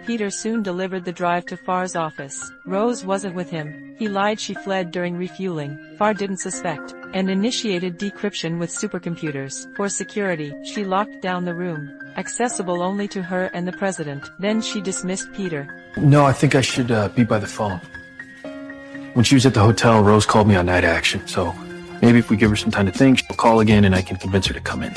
Peter soon delivered the drive to Farr's office. Rose wasn't with him. He lied she fled during refueling. Farr didn't suspect, and initiated decryption with supercomputers. For security, she locked down the room, accessible only to her and the president. Then she dismissed Peter. No, I think I should be by the phone. When she was at the hotel, Rose called me on night action, so maybe if we give her some time to think, she'll call again and I can convince her to come in.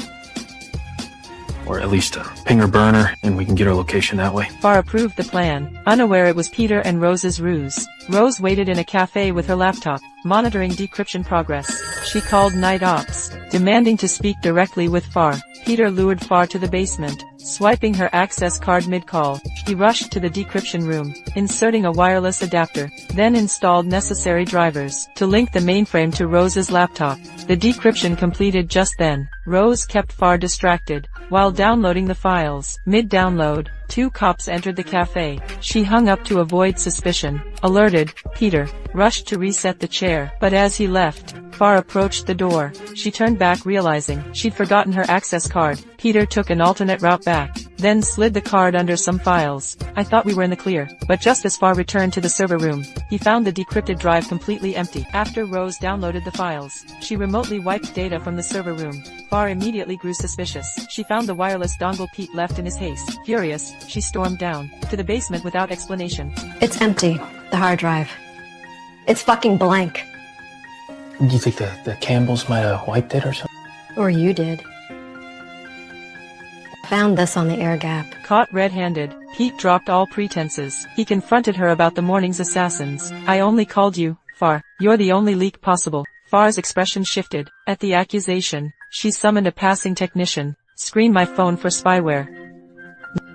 Or at least ping her burner, and we can get her location that way. Farr approved the plan, unaware it was Peter and Rose's ruse. Rose waited in a cafe with her laptop, monitoring decryption progress. She called Night Ops, demanding to speak directly with Farr. Peter lured Farr to the basement, swiping her access card mid-call. He rushed to the decryption room, inserting a wireless adapter, then installed necessary drivers to link the mainframe to Rose's laptop. The decryption completed just then. Rose kept Farr distracted while downloading the files. Mid-download, 2 cops entered the cafe. She hung up to avoid suspicion. Alerted, Peter rushed to reset the chair, but as he left, Farr approached the door. She turned back realizing she'd forgotten her access card. Peter took an alternate route back, then slid the card under some files. I thought we were in the clear, but just as Farr returned to the server room, he found the decrypted drive completely empty. After Rose downloaded the files, she remotely wiped data from the server room. Farr immediately grew suspicious. She found the wireless dongle Pete left in his haste. Furious, she stormed down to the basement without explanation. It's empty, the hard drive. It's fucking blank. Do you think the Campbells might have wiped it or something? Or you did. Found this on the air gap. Caught red-handed, Pete dropped all pretenses. He confronted her about the morning's assassins. I only called you, Farr. You're the only leak possible. Farr's expression shifted. At the accusation, she summoned a passing technician, screened my phone for spyware,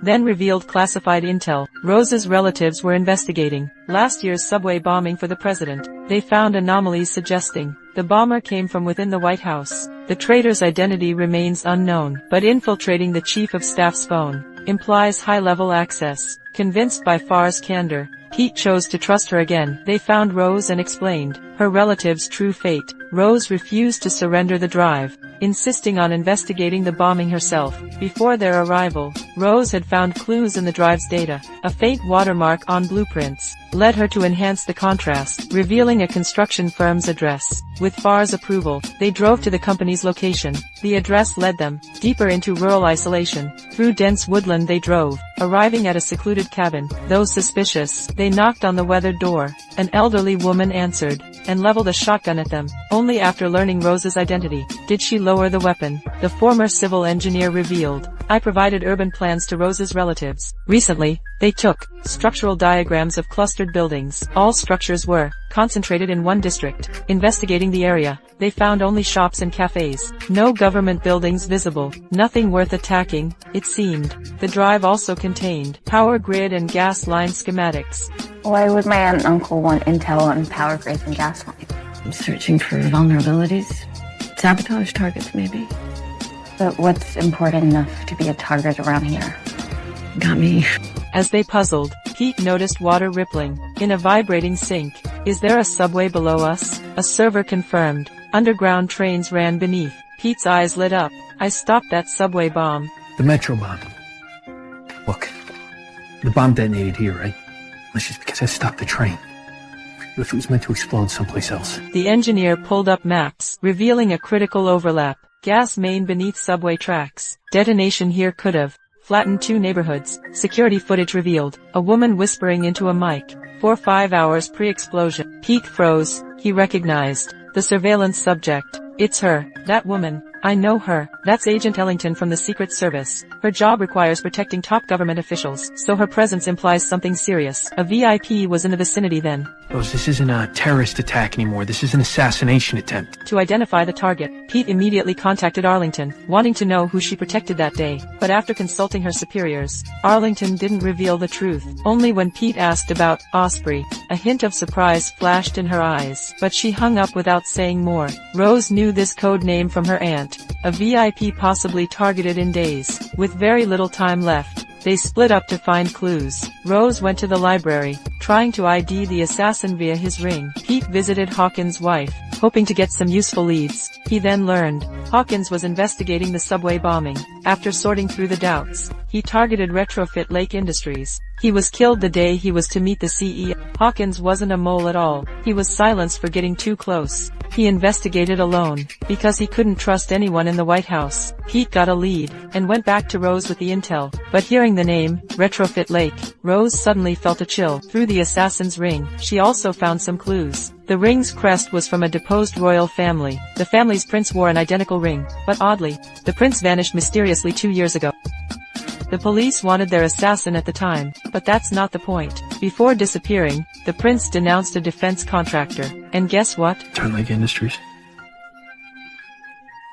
then revealed classified intel. Rose's relatives were investigating last year's subway bombing for the president. They found anomalies suggesting the bomber came from within the White House. The traitor's identity remains unknown, but infiltrating the chief of staff's phone implies high-level access. Convinced by Farr's candor, Pete chose to trust her again. They found Rose and explained her relative's true fate. Rose refused to surrender the drive, insisting on investigating the bombing herself. Before their arrival, Rose had found clues in the drive's data. A faint watermark on blueprints led her to enhance the contrast, revealing a construction firm's address. With Farr's approval, they drove to the company's location. The address led them deeper into rural isolation. Through dense woodland they drove, arriving at a secluded cabin. Though suspicious, they knocked on the weathered door. An elderly woman answered, and leveled a shotgun at them. Only after learning Rose's identity did she lower the weapon. The former civil engineer revealed, I provided urban plans to Rose's relatives. Recently, they took structural diagrams of clustered buildings. All structures were concentrated in one district. Investigating the area, they found only shops and cafes. No government buildings visible. Nothing worth attacking, it seemed. The drive also contained power grid and gas line schematics. Why would my aunt and uncle want intel on power grids and gas lines? I'm searching for vulnerabilities. Sabotage targets, maybe. But what's important enough to be a target around here? Got me. As they puzzled, Pete noticed water rippling in a vibrating sink. Is there a subway below us? A server confirmed. Underground trains ran beneath. Pete's eyes lit up. I stopped that subway bomb. The Metro bomb. Look, the bomb detonated here, right? That's just because I stopped the train. What if it was meant to explode someplace else? The engineer pulled up maps, revealing a critical overlap. Gas main beneath subway tracks. Detonation here could have flattened 2 neighborhoods. Security footage revealed a woman whispering into a mic. 5 hours pre-explosion. Pete froze. He recognized the surveillance subject. It's her, that woman. I know her. That's Agent Ellington from the Secret Service. Her job requires protecting top government officials, so her presence implies something serious. A VIP was in the vicinity then. Rose, this isn't a terrorist attack anymore. This is an assassination attempt. To identify the target, Pete immediately contacted Arlington, wanting to know who she protected that day. But after consulting her superiors, Arlington didn't reveal the truth. Only when Pete asked about Osprey, a hint of surprise flashed in her eyes. But she hung up without saying more. Rose knew this code name from her aunt. A VIP possibly targeted in days. With very little time left, they split up to find clues. Rose went to the library, trying to ID the assassin via his ring. Pete visited Hawkins' wife, hoping to get some useful leads. He then learned Hawkins was investigating the subway bombing. After sorting through the doubts, he targeted Retrofit Lake Industries. He was killed the day he was to meet the CEO. Hawkins wasn't a mole at all. He was silenced for getting too close. He investigated alone, because he couldn't trust anyone in the White House. Pete got a lead, and went back to Rose with the intel. But hearing the name, Retrofit Lake, Rose suddenly felt a chill. Through the assassin's ring, she also found some clues. The ring's crest was from a deposed royal family. The family's prince wore an identical ring, but oddly, the prince vanished mysteriously 2 years ago. The police wanted their assassin at the time, but that's not the point. Before disappearing, the prince denounced a defense contractor. And guess what? Turn Lake Industries.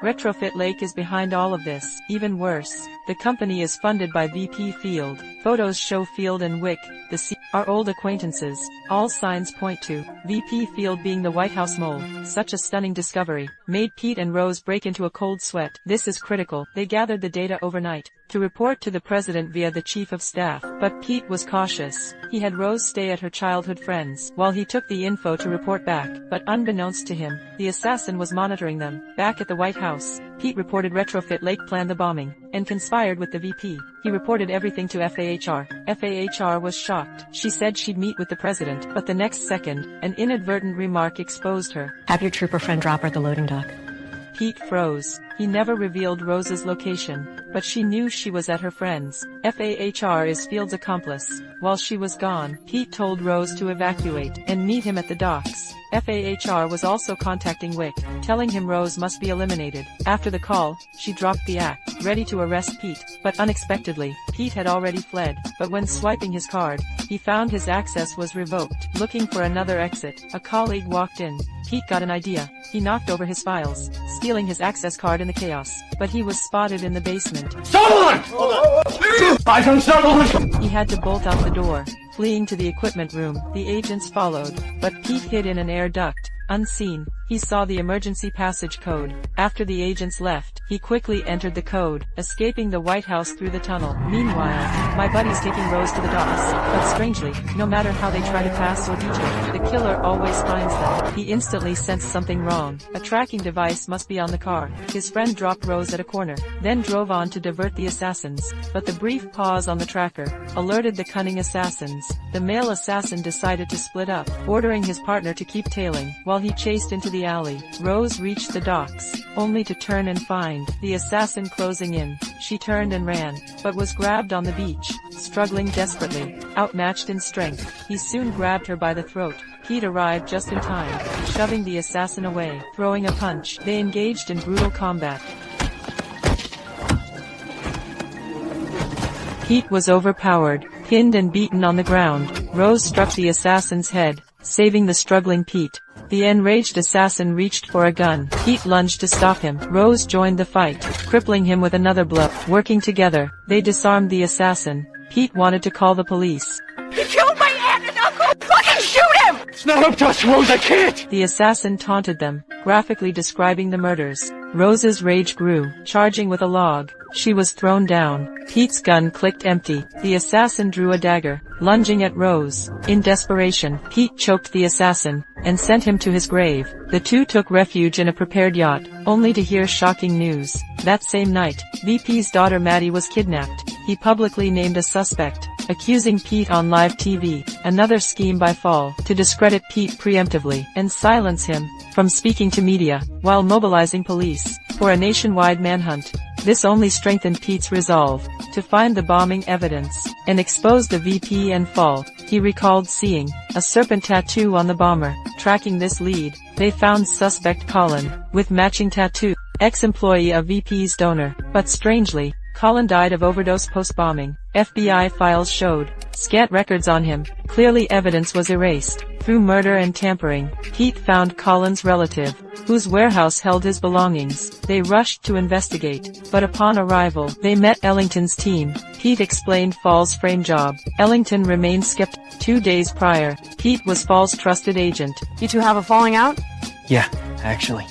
Retrofit Lake is behind all of this. Even worse, the company is funded by VP Field. Photos show Field and Wick, the C, are old acquaintances. All signs point to VP Field being the White House mole. Such a stunning discovery made Pete and Rose break into a cold sweat. This is critical. They gathered the data overnight to report to the president via the chief of staff. But Pete was cautious. He had Rose stay at her childhood friend's while he took the info to report back. But unbeknownst to him, the assassin was monitoring them. Back at the White House, Pete reported Retrofit Lake planned the bombing and conspired with the VP. He reported everything to FAHR. FAHR was shocked. She said she'd meet with the president, but the next second, an inadvertent remark exposed her. Have your trooper friend drop her at the loading dock. Pete froze. He never revealed Rose's location, but she knew she was at her friend's. FAHR is Field's accomplice. While she was gone, Pete told Rose to evacuate and meet him at the docks. FAHR was also contacting Wick, telling him Rose must be eliminated. After the call, she dropped the act, ready to arrest Pete. But unexpectedly, Pete had already fled. But when swiping his card, he found his access was revoked. Looking for another exit, a colleague walked in. Pete got an idea. He knocked over his files, stealing his access card in the chaos. But he was spotted in the basement. Someone! I found someone! He had to bolt out the door, fleeing to the equipment room. The agents followed, but Pete hid in an air duct. Unseen, he saw the emergency passage code. After the agents left, he quickly entered the code, escaping the White House through the tunnel. Meanwhile, my buddy's taking Rose to the docks. But strangely, no matter how they try to pass or detour, the killer always finds them. He instantly sensed something wrong. A tracking device must be on the car. His friend dropped Rose at a corner, then drove on to divert the assassins. But the brief pause on the tracker alerted the cunning assassins. The male assassin decided to split up, ordering his partner to keep tailing, while he chased into the alley. Rose reached the docks, only to turn and find the assassin closing in. She turned and ran, but was grabbed on the beach, struggling desperately. Outmatched in strength, he soon grabbed her by the throat. Pete arrived just in time, shoving the assassin away. Throwing a punch, they engaged in brutal combat. Pete was overpowered, pinned and beaten on the ground. Rose struck the assassin's head, saving the struggling Pete. The enraged assassin reached for a gun. Pete lunged to stop him. Rose joined the fight, crippling him with another blow. Working together, they disarmed the assassin. Pete wanted to call the police. He killed my aunt and uncle! Fucking shoot him! It's not up to us, Rose, I can't! The assassin taunted them, graphically describing the murders. Rose's rage grew. Charging with a log, she was thrown down. Pete's gun clicked empty. The assassin drew a dagger, lunging at Rose. In desperation, Pete choked the assassin and sent him to his grave. The two took refuge in a prepared yacht, only to hear shocking news. That same night, VP's daughter Maddie was kidnapped. He publicly named a suspect, accusing Pete on live TV. Another scheme by Fall to discredit Pete preemptively and silence him from speaking to media, while mobilizing police for a nationwide manhunt. This only strengthened Pete's resolve to find the bombing evidence and expose the VP and Fall. He recalled seeing a serpent tattoo on the bomber. Tracking this lead, they found suspect Colin, with matching tattoo, ex-employee of VP's donor. But strangely, Colin died of overdose post-bombing. FBI files showed scant records on him. Clearly evidence was erased. Through murder and tampering, Pete found Colin's relative, whose warehouse held his belongings. They rushed to investigate, but upon arrival, they met Ellington's team. Pete explained Fall's frame job. Ellington remained skeptical. 2 days prior, Pete was Fall's trusted agent. You two have a falling out? Yeah, actually.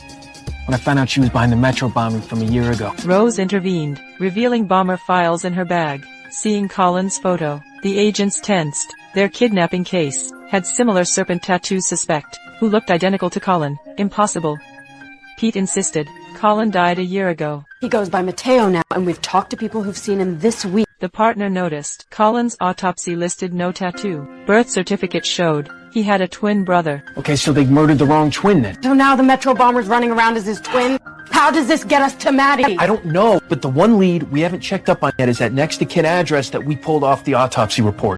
When I found out she was behind the Metro bombing from a year ago. Rose intervened, revealing bomber files in her bag. Seeing Colin's photo, the agents tensed. Their kidnapping case had similar serpent tattoo suspect. who looked identical to Colin. Impossible. Pete insisted. Colin died a year ago. He goes by Mateo now, and we've talked to people who've seen him this week. The partner noticed. Colin's autopsy listed no tattoo. Birth certificate showed he had a twin brother. Okay, so they murdered the wrong twin then. So now the Metro Bomber's running around as his twin? How does this get us to Maddie? I don't know, but the one lead we haven't checked up on yet is that next to kin address that we pulled off the autopsy report.